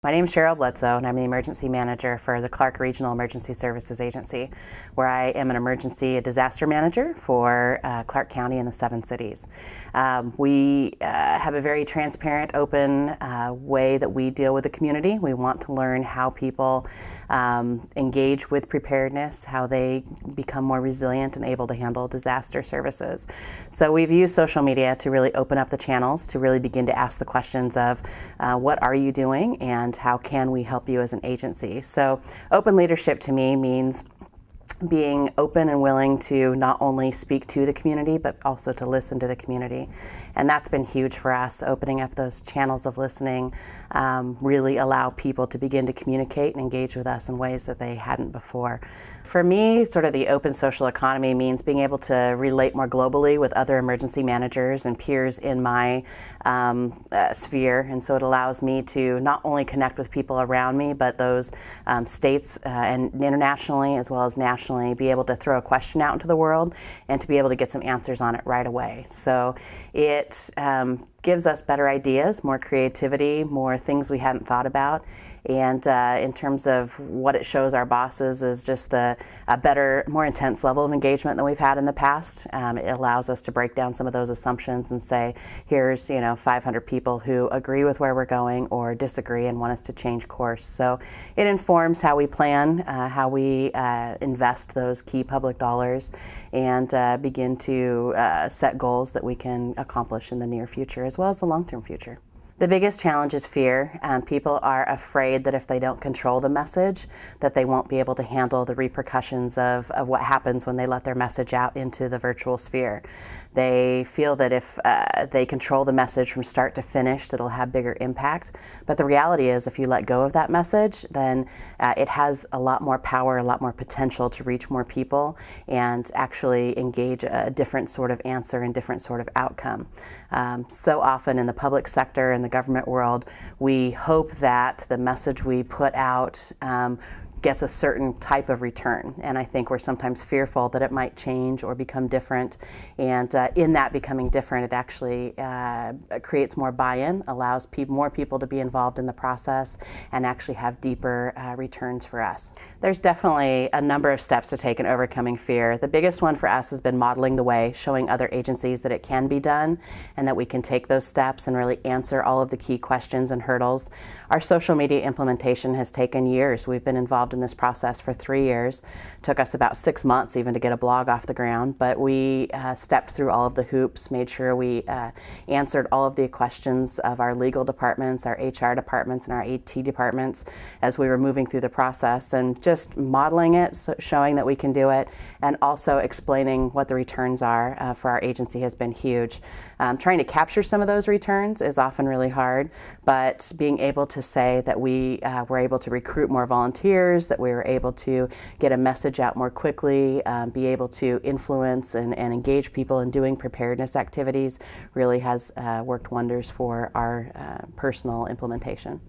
My name is Cheryl Bledsoe, and I'm the Emergency Manager for the Clark Regional Emergency Services Agency, where I am a disaster manager for Clark County and the 7 cities. We have a very transparent, open way that we deal with the community. We want to learn how people engage with preparedness, how they become more resilient and able to handle disaster services. So we've used social media to really open up the channels, to really begin to ask the questions of what are you doing and how can we help you as an agency. So open leadership to me means being open and willing to not only speak to the community, but also to listen to the community. And that's been huge for us. Opening up those channels of listening really allow people to begin to communicate and engage with us in ways that they hadn't before. For me, sort of the open social economy means being able to relate more globally with other emergency managers and peers in my sphere. And so it allows me to not only connect with people around me, but those states and internationally as well as nationally, be able to throw a question out into the world and to be able to get some answers on it right away. So it gives us better ideas, more creativity, more things we hadn't thought about. And in terms of what it shows our bosses is just a better, more intense level of engagement than we've had in the past. It allows us to break down some of those assumptions and say, here's 500 people who agree with where we're going or disagree and want us to change course. So it informs how we plan, how we invest those key public dollars, and begin to set goals that we can accomplish in the near future as well as the long-term future. The biggest challenge is fear. People are afraid that if they don't control the message, that they won't be able to handle the repercussions of what happens when they let their message out into the virtual sphere. They feel that if they control the message from start to finish, it'll have bigger impact. But the reality is, if you let go of that message, then it has a lot more power, a lot more potential to reach more people and actually engage a different sort of answer and different sort of outcome. So often in the public sector and the government world, we hope that the message we put out gets a certain type of return, and I think we're sometimes fearful that it might change or become different, and in that becoming different, it actually creates more buy-in, allows more people to be involved in the process and actually have deeper returns for us. There's definitely a number of steps to take in overcoming fear. The biggest one for us has been modeling the way, showing other agencies that it can be done and that we can take those steps and really answer all of the key questions and hurdles. Our social media implementation has taken years. We've been involved in this process for 3 years. It took us about 6 months even to get a blog off the ground, but we stepped through all of the hoops, made sure we answered all of the questions of our legal departments, our HR departments, and our AT departments as we were moving through the process, and just modeling it, so showing that we can do it, and also explaining what the returns are for our agency has been huge. Trying to capture some of those returns is often really hard, but being able to say that we were able to recruit more volunteers, that we were able to get a message out more quickly, be able to influence and engage people in doing preparedness activities really has worked wonders for our personal implementation.